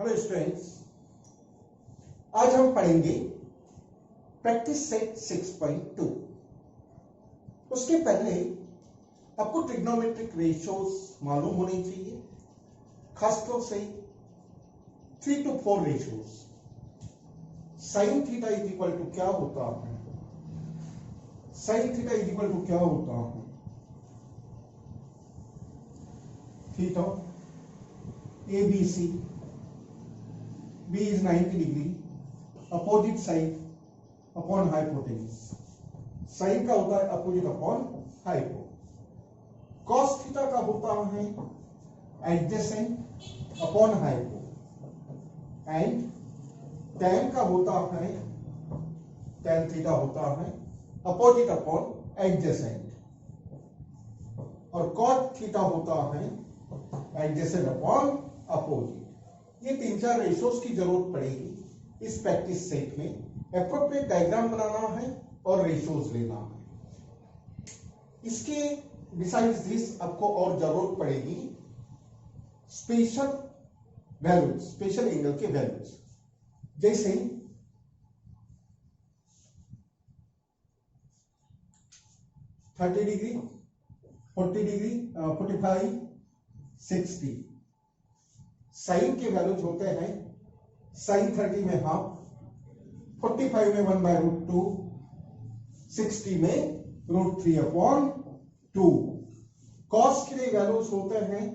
Hello students, आज हम पढ़ेंगे प्रैक्टिस सेट 6.2। उसके पहले आपको ट्रिग्नोमेट्रिक रेशियोज मालूम होने चाहिए, खासतौर से 3 to 4 ratios. Sine theta is equal to क्या होता है? Sine theta is equal to क्या होता है? Theta A B C, B is 90 degree, opposite side upon hypotenuse। Sine का होता है opposite upon hypo. cos theta का होता है adjacent upon hypo, and tan का होता है, tan थीटा होता है अपोजिट अपॉन एडजेसेंट, और cot थीटा होता है एडजेसेंट अपॉन अपोजिट। ये 3-4 रेशियोज की जरूरत पड़ेगी इस प्रैक्टिस सेट में। एप्रोप्रिएट डायग्राम बनाना है और रेशियोज लेना है। इसके बिसाइड्स दिस आपको और जरूरत पड़ेगी स्पेशल वैल्यूज, स्पेशल एंगल के वैल्यूज, जैसे थर्टी डिग्री, 40 डिग्री, 45, 60। साइन के वैल्यूज होते हैं साइन 30 में हाफ, 45 में 1/√2, 60 में √3/2। कॉस के लिए वैल्यूज होते हैं,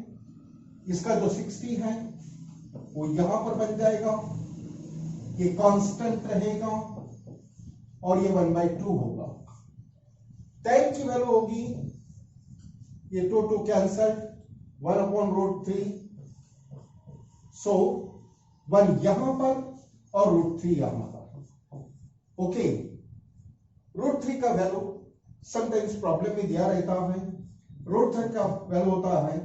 इसका जो 60 है वो यहां पर बन जाएगा, ये कांस्टेंट रहेगा और ये 1/2 होगा। tan की वैल्यू होगी, ये 2 कैंसल, 1/√3, सो 1 यहां पर और √3 यहां पर। ओके, √3 का वैल्यू समटाइम्स प्रॉब्लम में दिया रहता है। √3 का वैल्यू होता है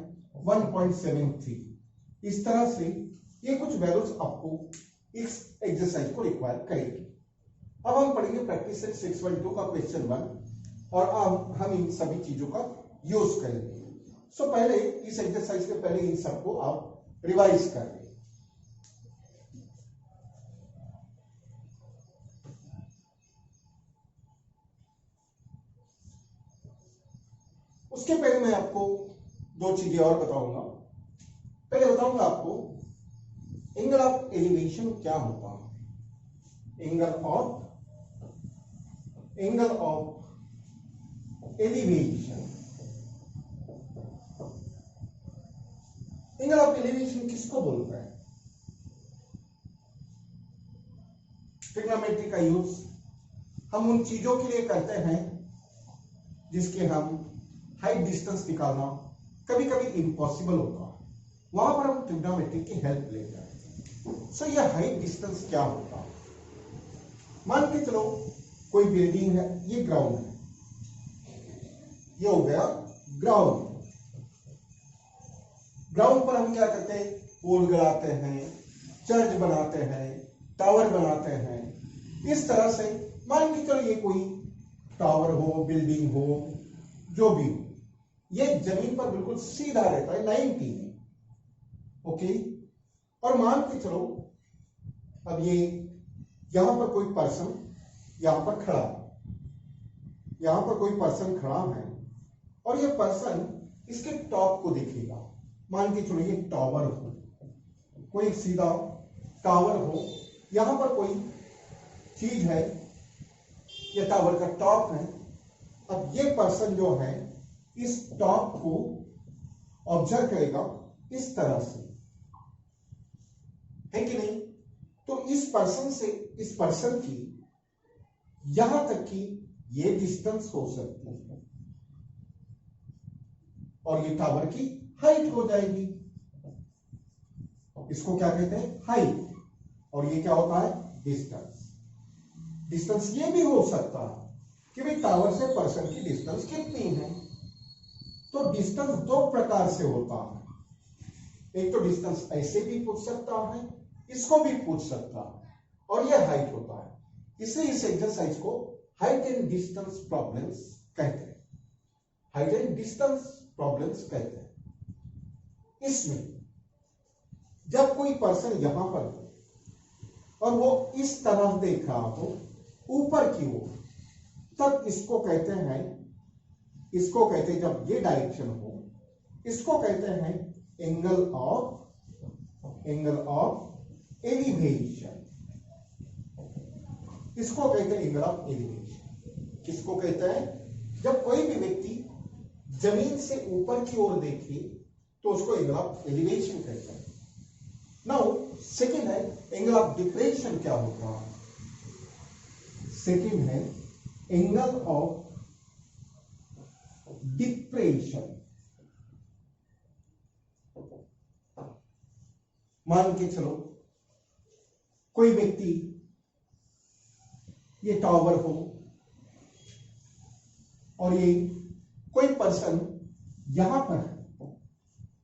1.73। इस तरह से ये कुछ वैल्यूज आपको इस एक्सरसाइज को रिक्वायर करेगी। अब हम पढ़ेंगे प्रैक्टिस सेट 6.2 का क्वेश्चन 1, और अब हम इन सभी चीजों का यूज करेंगे। सो पहले इस एक्सरसाइज के पहले इन सबको आप रिवाइज कर लें। उसके पहले मैं आपको 2 चीजें और बताऊंगा। पहले बताऊंगा आपको एंगल ऑफ एलिवेशन क्या होता है। Angle of elevation, angle of elevation किसको बोलते हैं? ट्रिग्नोमेट्री का यूज हम उन चीजों के लिए करते हैं जिसके हम हाइट डिस्टेंस निकालना कभी कभी इम्पॉसिबल होता है, वहां पर हम ट्रिग्नोमेट्री की हेल्प लेते हैं। सो ये हाइट डिस्टेंस क्या होता है? मान के चलो कोई बिल्डिंग है, ये ग्राउंड है, ये हो गया ग्राउंड। ग्राउंड पर हम क्या करते हैं? पोल गड़ाते हैं, चर्च बनाते हैं, टावर बनाते हैं। इस तरह से मान के चलो ये कोई टावर हो, बिल्डिंग हो, जो भी हो, ये जमीन पर बिल्कुल सीधा रहता है 90 में। ओके, और मान के चलो अब ये यहां पर कोई पर्सन यहां पर खड़ा है, यहां पर कोई पर्सन खड़ा है, और ये पर्सन इसके टॉप को देखेगा। मान के चलो ये टावर हो, कोई सीधा टावर हो, यहां पर कोई चीज है, ये टावर का टॉप है। अब ये पर्सन जो है इस टॉप को ऑब्जर्व करेगा इस तरह से, है कि नहीं? तो इस पर्सन से इस पर्सन की यहां तक की ये डिस्टेंस हो सकती है, और ये टावर की हाइट हो जाएगी। इसको क्या कहते हैं? हाइट। और ये क्या होता है? डिस्टेंस। डिस्टेंस ये भी हो सकता है कि भाई टावर से पर्सन की डिस्टेंस कितनी है। तो डिस्टेंस 2 प्रकार से होता है। एक तो डिस्टेंस ऐसे भी पूछ सकता है, इसको भी पूछ सकता है, और यह हाइट होता है। इसलिए इस एक्सरसाइज को हाइट एंड डिस्टेंस प्रॉब्लम्स कहते हैं। हाइट एंड डिस्टेंस प्रॉब्लम्स कहते हैं। इसमें जब कोई पर्सन यहां पर हो और वो इस तरफ देख रहा हो ऊपर की ओर, तब इसको कहते हैं, जब ये डायरेक्शन हो, इसको कहते हैं एंगल ऑफ एलिवेशन। इसको कहते हैं एंगल ऑफ एलिवेशन। किसको कहते हैं? जब कोई भी व्यक्ति जमीन से ऊपर की ओर देखे तो उसको एंगल ऑफ एलिवेशन कहते हैं। नाउ सेकेंड है एंगल ऑफ डिप्रेशन। क्या होगा? सेकेंड है एंगल ऑफ डिप्रेशन। मान के चलो कोई व्यक्ति, ये टावर हो और ये कोई पर्सन यहां पर,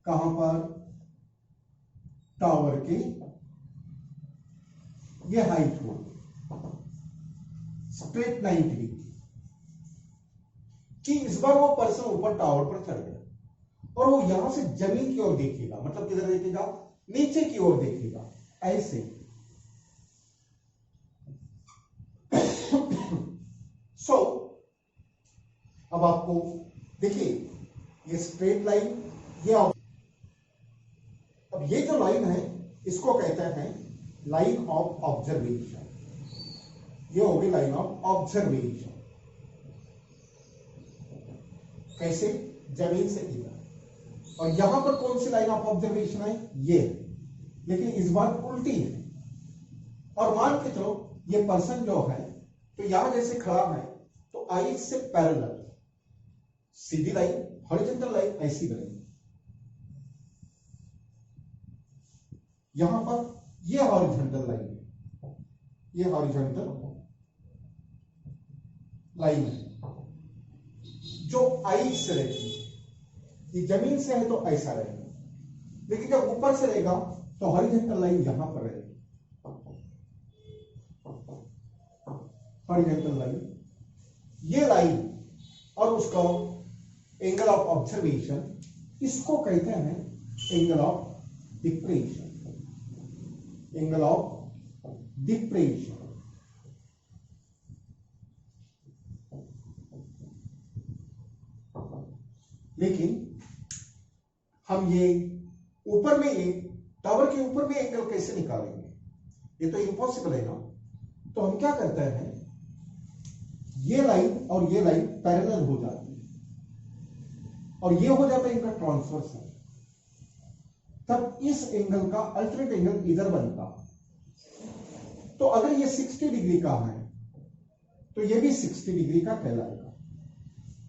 कहां पर? टावर के ये हाइट हो स्ट्रेट 90 डिग्री कि इस बार वो पर्सन ऊपर टावर पर चढ़ गया और वो यहां से जमीन की ओर देखेगा, मतलब किधर देखेगा? नीचे की ओर देखेगा, ऐसे। सो अब आपको देखिए ये स्ट्रेट लाइन, ये अब ये जो लाइन है इसको कहते हैं लाइन ऑफ ऑब्जर्वेशन। ये होगी लाइन ऑफ ऑब्जर्वेशन। कैसे? जमीन से इधर, और यहां पर कौन सी लाइन ऑफ ऑब्जर्वेशन है? ये, लेकिन इस बार उल्टी है। और मान के चलो ये पर्सन जो है तो यहां जैसे खड़ा है तो आई से पैरेलल सीधी लाइन, हॉरिजॉन्टल लाइन ऐसी बनेगी। यहां पर ये हॉरिजॉन्टल लाइन है, ये हॉरिजॉन्टल लाइन है जो आई से रहेगी। ये जमीन से है तो ऐसा रहेगा, लेकिन जब ऊपर से रहेगा तो हॉरिजॉन्टल लाइन यहां पर रहेगी। हॉरिजॉन्टल लाइन, ये लाइन और उसका एंगल ऑफ ऑब्जर्वेशन, इसको कहते हैं angle of depression. Angle of depression. लेकिन हम ये ऊपर में, ये टावर के ऊपर में एंगल कैसे निकालेंगे? ये तो इम्पॉसिबल है ना। तो हम क्या करते हैं, ये लाइन और ये लाइन पैरेलल हो जाती है और ये हो जाता है इनका ट्रांसवर्स है, तब इस एंगल का अल्टरनेट एंगल इधर बनता। तो अगर ये 60 डिग्री का है तो ये भी 60 डिग्री का कहलाएगा।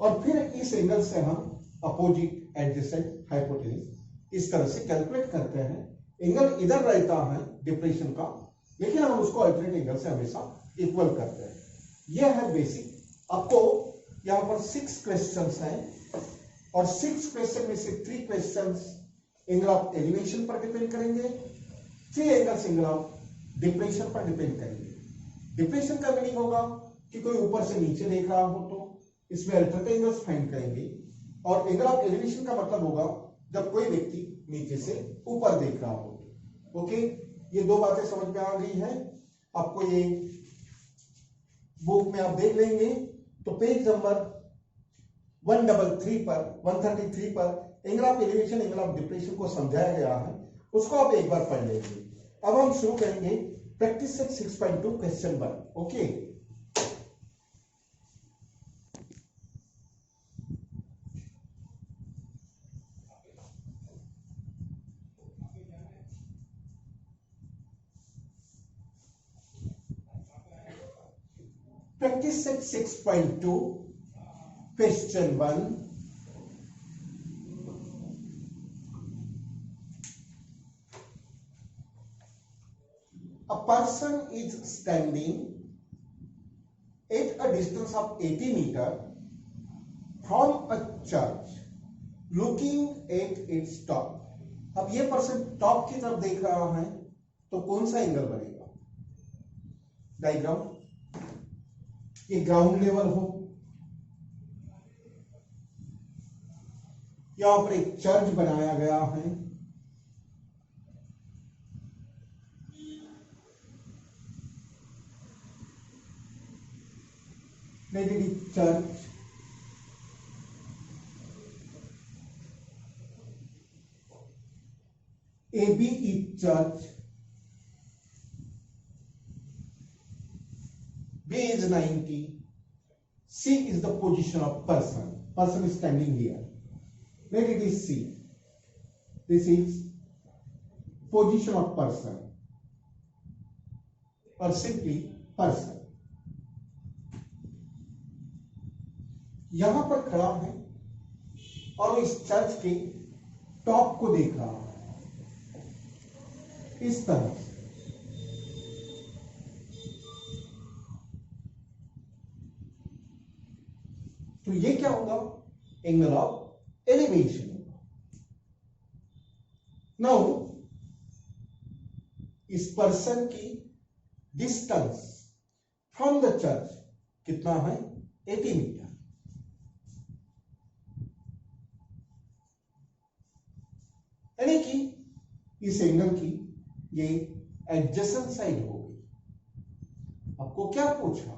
और फिर इस एंगल से हम अपोजिट, एडजेसेंट, हाइपोटेन्यूज इस तरह से कैलकुलेट करते हैं। एंगल इधर रहता है डिप्रेशन का, लेकिन हम उसको अल्टरनेट एंगल से हमेशा इक्वल करते हैं। यह है बेसिक। आपको यहां पर 6 क्वेश्चंस हैं और 6 क्वेश्चन में से 3 क्वेश्चंस एंगल ऑफ एलिवेशन पर डिपेंड करेंगे, 3 एंगल्स एंगल ऑफ डिप्रेशन पर डिपेंड करेंगे। डिप्रेशन का मीनिंग होगा कि कोई ऊपर से नीचे देख रहा हो तो इसमें अल्टरनेट एंगल्स फाइंड करेंगे, और एंगल ऑफ एलिवेशन का मतलब होगा जब कोई व्यक्ति नीचे से ऊपर देख रहा हो। ओके, ये 2 बातें समझ में आ गई है आपको। ये बुक में आप देख लेंगे तो पेज नंबर 133 पर angle of elevation, angle of depression को समझाया गया है, उसको आप एक बार पढ़ लेंगे। अब हम शुरू करेंगे practice set 6.2 question 1। Okay, practice set 6.2 question 1। A person is standing at a distance of 80 meters from a church, looking at its top. अब ये पर्सन टॉप की तरफ देख रहा है तो कौन सा एंगल बनेगा? डायग्राम, ये ग्राउंड लेवल हो, यहां पर एक चर्च बनाया गया है, let it is church, AB is church, B is 90, C is the position of person. Person is standing here. Let it is C. This is position of person or simply person. यहां पर खड़ा है और वो इस church के top को देख रहा है इस तरह से। तो ये क्या होगा? एंगल ऑफ एलिवेशन होगा। नाउ इस पर्सन की डिस्टेंस फ्रॉम द चर्च कितना है? 80 मीटर। यानी कि इस एंगल की ये एडजेसेंट साइड होगी। आपको क्या पूछा?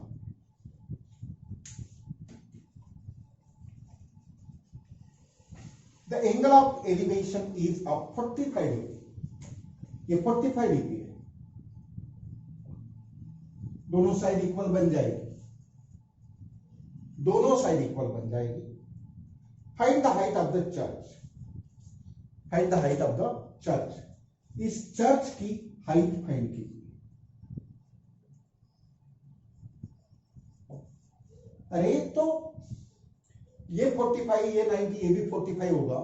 The angle of elevation is of 45 degree. ये 45 डिग्री है। दोनों साइड इक्वल बन जाएगी। दोनों साइड इक्वल बन जाएगी। Find the height of the church. Find the height of the church. इस चर्च की हाइट फाइंड कीजिए। अरे तो ये 45, ये 90, ये भी 45 होगा।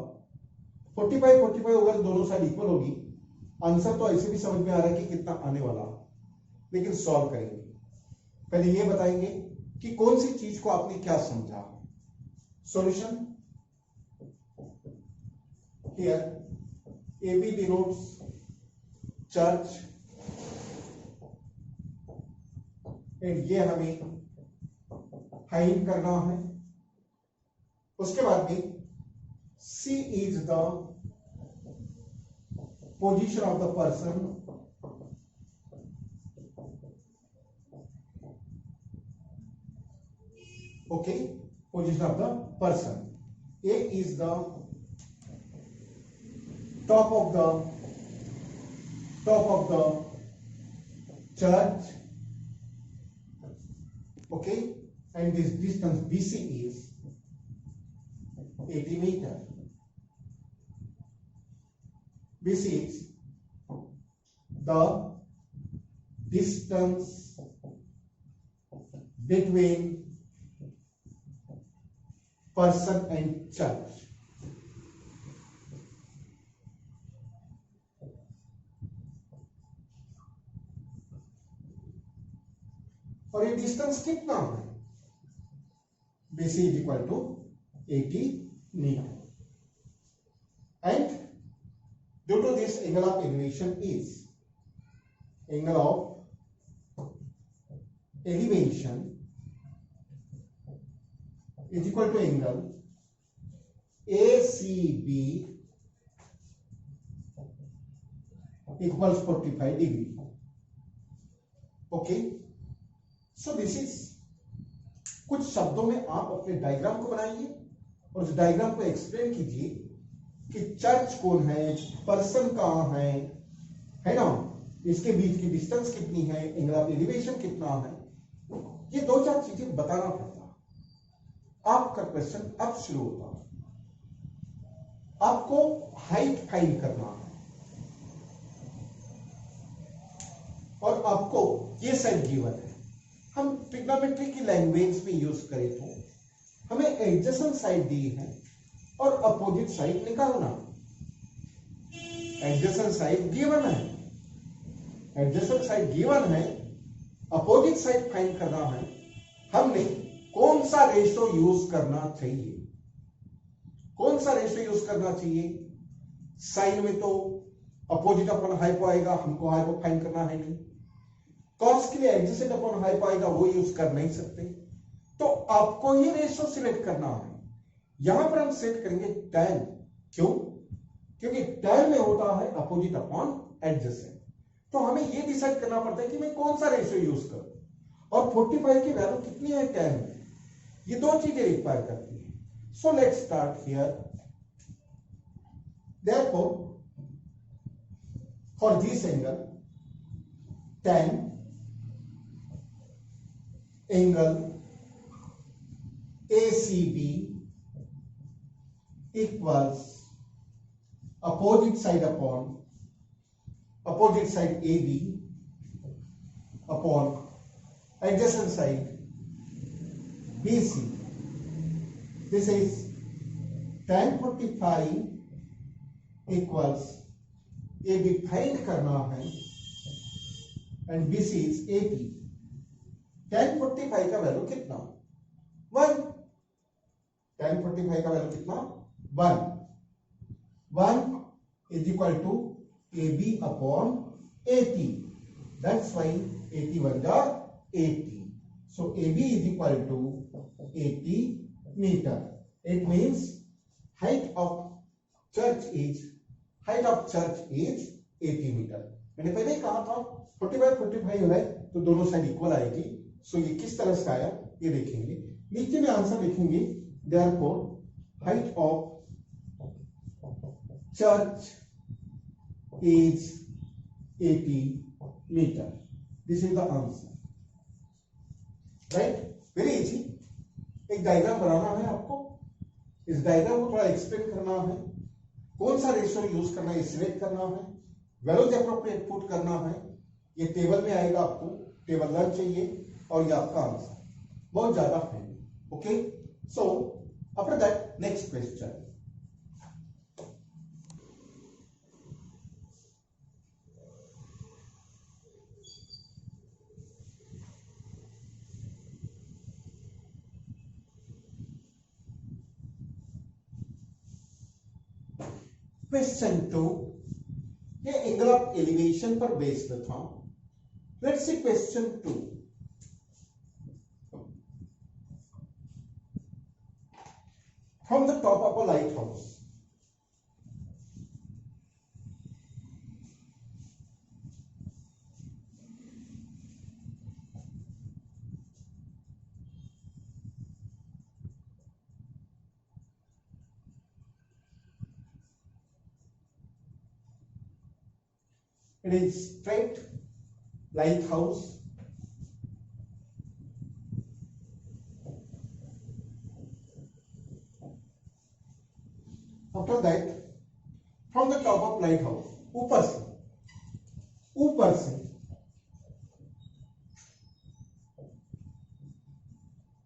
45 होगा तो दोनों साइड इक्वल होगी। आंसर तो ऐसे भी समझ में आ रहा है कि कितना आने वाला, लेकिन सॉल्व करेंगे। पहले ये बताएंगे कि कौन सी चीज को आपने क्या समझा। Solution here AB denotes church and ये हमें फाइंड करना है। उसके बाद में C is the position of the person, okay, position of the person. A is the top of the church, okay, and this distance BC is 80 meter. BC is the distance between person and church. और ये distance कितना है? BC is equal to 80 meter. And due to this, angle of elevation is angle of elevation is equal to angle ACB equals 45 degree. Okay. So this is, कुछ शब्दों में आप अपने diagram को बनाइए और उस डायग्राम को एक्सप्लेन कीजिए कि चर्च कौन है, पर्सन कहां है ना, इसके बीच की डिस्टेंस कितनी है, एंगल ऑफ एलिवेशन कितना है। ये दो चार चीजें बताना पड़ता। आपका क्वेश्चन अब शुरू होता है। आपको हाइट फाइंड करना है और आपको ये साइड गिवन है। हम ट्रिग्नोमेट्री की लैंग्वेज में यूज करें तो हमें एडजेसेंट साइड दी है और अपोजिट साइड निकालना। एडजेसेंट साइड गिवन है, एडजेसेंट साइड गिवन है, अपोजिट साइड फाइंड करना है। हमने कौन सा रेशो यूज करना चाहिए? कौन सा रेशो यूज करना चाहिए? साइन में तो अपोजिट अपॉन हाइपो आएगा, हमको हाइपो फाइंड करना है नहीं। कॉस के लिए एडजेसेंट अपॉन हाइपो आएगा, वो यूज कर नहीं सकते। तो आपको ये रेशो सिलेक्ट करना है। यहां पर हम सेट करेंगे tan। क्यों? क्योंकि tan में होता है अपोजिट अपॉन एडजेसेंट। तो हमें ये डिसाइड करना पड़ता है कि मैं कौन सा रेशो यूज करूं। और 45 की वैल्यू कितनी है tan में? ये दो चीजें रिक्वायर करती है। So let's start here. Therefore for this angle tan angle ACB equals opposite side AB upon adjacent side BC. This is tan 45 equals AB find करना है and BC is 80. tan 45 का value कितना? 1. tan 45 का value कितना? 1. 1 is equal to AB upon 80. That's why 81 is 80. So AB is equal to 80 meter. It means height of church is 80 meter. मैंने पहले ही कहा था 45 है तो दोनों साइड इक्वल आएगी। सो ये किस तरह से आया ये देखेंगे। नीचे में आंसर लिखेंगे therefore height of church is 80 metre. This is the answer, right. Very easy. एक डायग्राम बनाना है आपको, इस डायग्राम को थोड़ा एक्सप्लेन करना है, कौन सा रेशियो यूज करना है सिलेक्ट करना है, वैल्यूज एप्रोप्रिएट पुट करना है। ये टेबल में आएगा, आपको टेबल लर्न चाहिए और ये आपका आंसर बहुत ज्यादा है। Okay, so after that next question. Question 2 ये एंगल ऑफ एलिवेशन पर बेस्ड था। Let's see question 2। From the top of a light house, it is straight lighthouse. After that, from the top of lighthouse, ऊपर से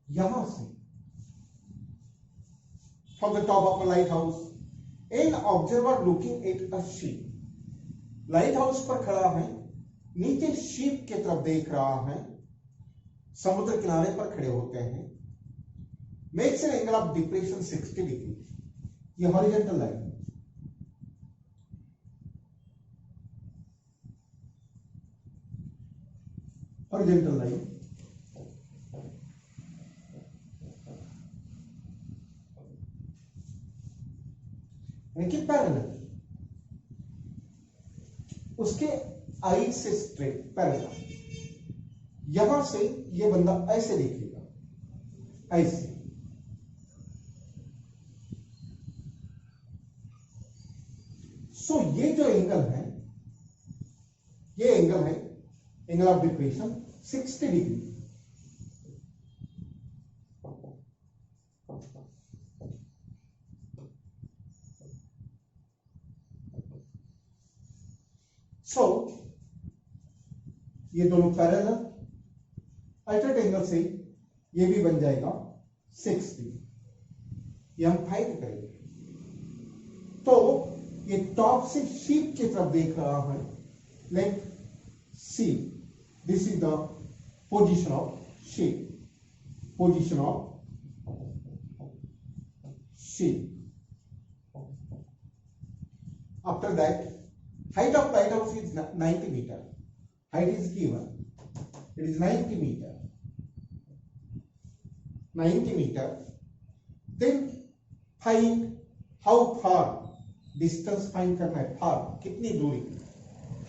यहां से, from the top of a lighthouse, an observer looking at a ship. Light house पर खड़ा है, नीचे ship की तरफ देख रहा है, समुद्र किनारे पर खड़े होते हैं। Makes an angle of depression 60 degree. ये हॉरिजॉन्टल लाइन, हॉरिजॉन्टल लाइन यानी कि पैरेलल, उसके आई से स्ट्रेट पैरेलल। यहां से ये बंदा ऐसे देखेगा, ऐसे। सो ये जो एंगल है, ये एंगल है एंगल ऑफ डिप्रेशन 60 डिग्री। सो ये दोनों पैरेलल, अल्टरनेट एंगल से ये भी बन जाएगा 60। ये हम फाइंड करेंगे। तो ये टॉप से शीप की तरफ देख रहा है, like see, this is the position of ship, position of ship. After that, height of lighthouse is 90 meter. Height is given. It is 90 meter. 90 meter. Then find how far, distance find करना है, far कितनी दूरी,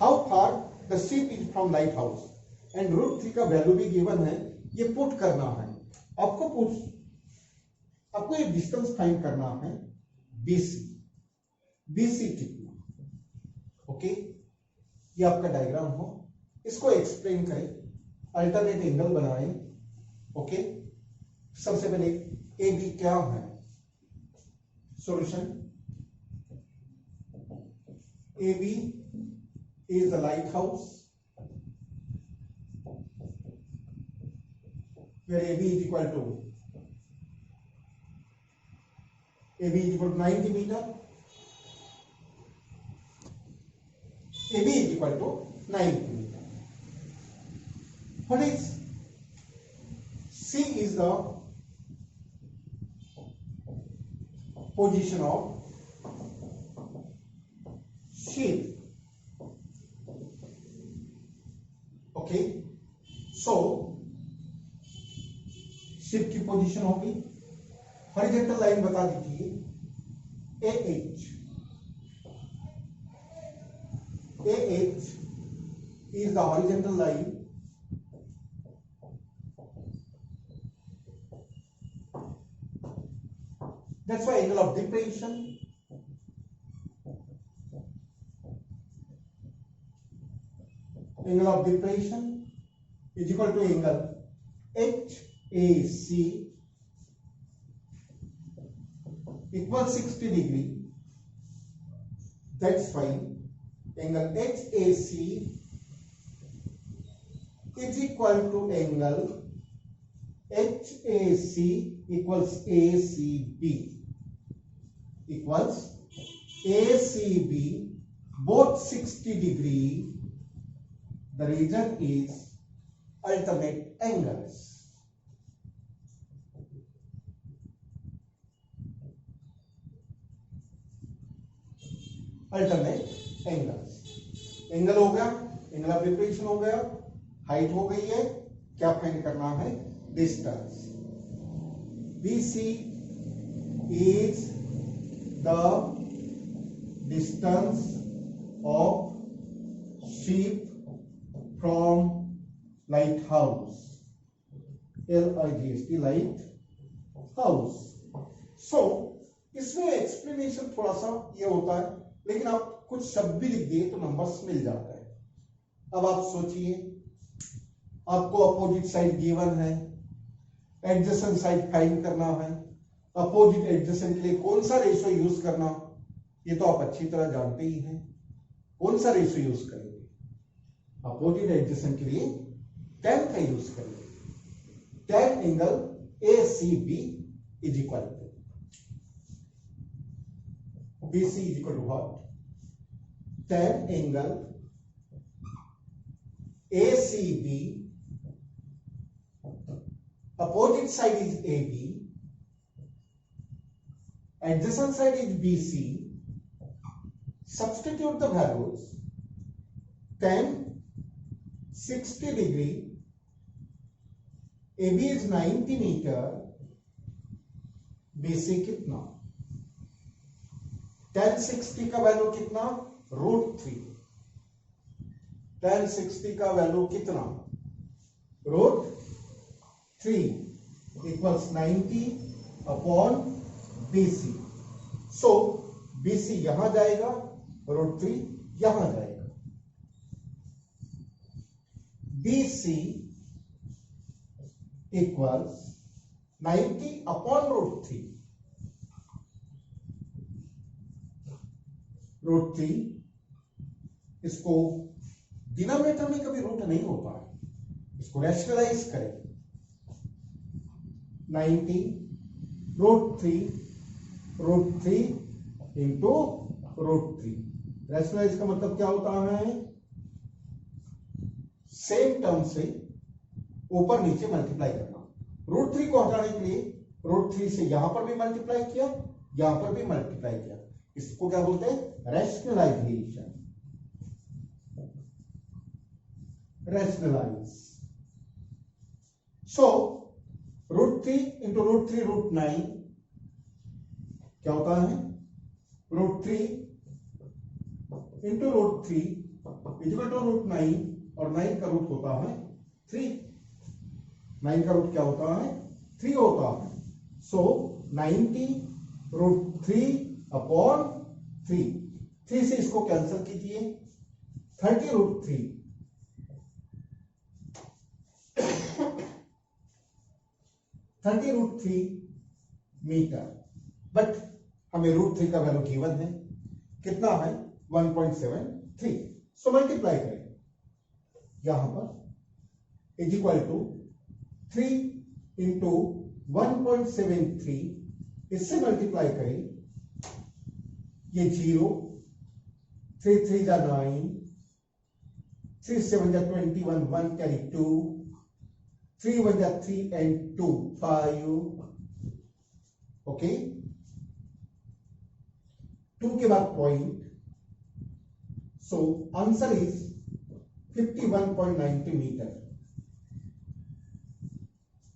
how far the ship is from lighthouse, and √3 का value भी given है, ये put करना है। आपको आपको ये डिस्टेंस फाइंड करना है BC। BC कितना, ओके, ये आपका डायग्राम हो, इसको एक्सप्लेन करें, अल्टरनेट एंगल बनाएं, ओके। सबसे पहले AB क्या है, solution, AB is the lighthouse where AB is equal to 90 meter. AB is equal to 90 meter. What is C is the position of ship. Okay, so ship की position होगी, horizontal line बता दीजिए AH is the horizontal line that's why angle of depression is equal to angle HAC equals 60 degree. That's why angle HAC is equal to angle HAC equals ACB equals ACB, both 60 degree. The reason is alternate angles. Alternate angles, angle हो गया, angle of depression हो गया, height हो गई है, क्या find करना है, distance. BC is the distance of ship from lighthouse, LIGHT, lighthouse. So इसमें एक्सप्लेनेशन थोड़ा सा ये होता है, लेकिन आप कुछ शब्द भी लिख दिए तो नंबर्स मिल जाता है। अब आप सोचिए, आपको अपोजिट साइड गिवन है, एडजेसेंट साइड फाइंड करना है, अपोजिट एडजेसेंट के लिए कौन सा रेशियो यूज करना, ये तो आप अच्छी तरह जानते ही हैं। कौन सा रेशियो यूज करेंगे, अपोजिट एडजेसेंट के लिए tan का यूज करेंगे। tan angle ACB is equal to BC is equal to what? Tan angle ACB, opposite side is AB, adjacent side is BC. Substitute the values. Tan 60 degree, AB is 90 meter, BC कितना, tan 60 का value कितना, √3, tan 60 का value कितना, √3 equals 90 upon BC. So BC यहां जाएगा, √3 यहां जाएगा, BC equals 90 upon √3, √3, इसको डिनोमिनेटर में कभी रूट नहीं होता है, इसको रैशनलाइज करें, 90 √3 इंटू √3। रैशनलाइज का मतलब क्या होता है, सेम टर्म से ऊपर नीचे मल्टीप्लाई करना। √3 को हटाने के लिए √3 से यहां पर भी मल्टीप्लाई किया, यहां पर भी मल्टीप्लाई किया, इसको क्या बोलते हैं, रैशनलाइजेशन, रैशनलाइज। सो √3 इंटू √3 √9 क्या होता है, √3 इंटू √3 इक्वल टू √9, और 9 का रूट होता है 3, 9 का रूट क्या होता है, 3 होता है। सो 90√3/3, 3 से इसको कैंसिल कीजिए, 30√3 30√3 मीटर। बट हमें √3 का वैल्यू गिवन है, कितना है 1.73। सो मल्टीप्लाई करें यहां पर इज इक्वल टू 3 इंटू 1.73, इससे मल्टीप्लाई करें, ये 0, 3 3 जा 9, 3 7 जा 21, 1 कैरी 2, 3 1 जा 3 and 2 5, ओके, 2 के बाद point, so answer is 51.90 metre.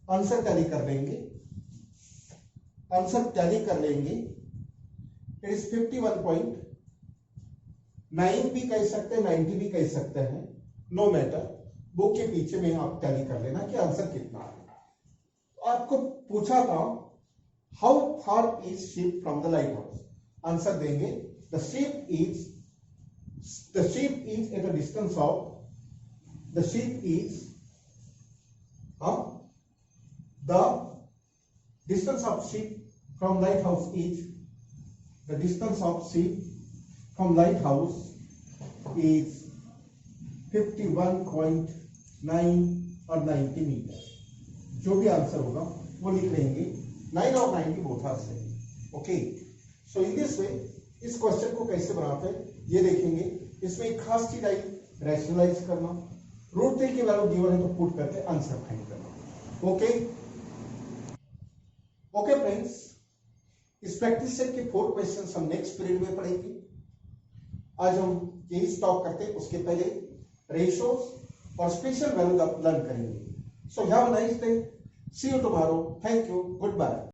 Answer tally कर लेंगे, आंसर टैली कर लेंगे, इट इज 51.9 भी कह सकते हैं, 90 भी कह सकते हैं, नो मैटर, बुक के पीछे में आप टैली कर लेना कि आंसर कितना है। आपको पूछा था how far is ship from the lighthouse, answer देंगे the ship is at a distance of, the ship is the distance of ship from lighthouse is, the distance of ship from lighthouse is 51.9 और 90 metre. जो भी answer होगा वो लिख लेंगे, 9 और 90 both are same. Okay, so in this way इस question को कैसे बनाते हैं ये देखेंगे। इसमें एक खास चीज आई, रैशनलाइज करना, √3 की वैल्यू गिवन है तो पुट करके आंसर फाइंड करना। ओके ओके फ्रेंड्स, इस प्रैक्टिस सेट के 4 क्वेश्चंस हम नेक्स्ट पीरियड में पढ़ेंगे। आज हम यही स्टॉप करते हैं, उसके पहले रेशियोज और स्पेशल वैल्यूज आप लर्न करेंगे। So have a nice day, see you tomorrow, thank you, good bye.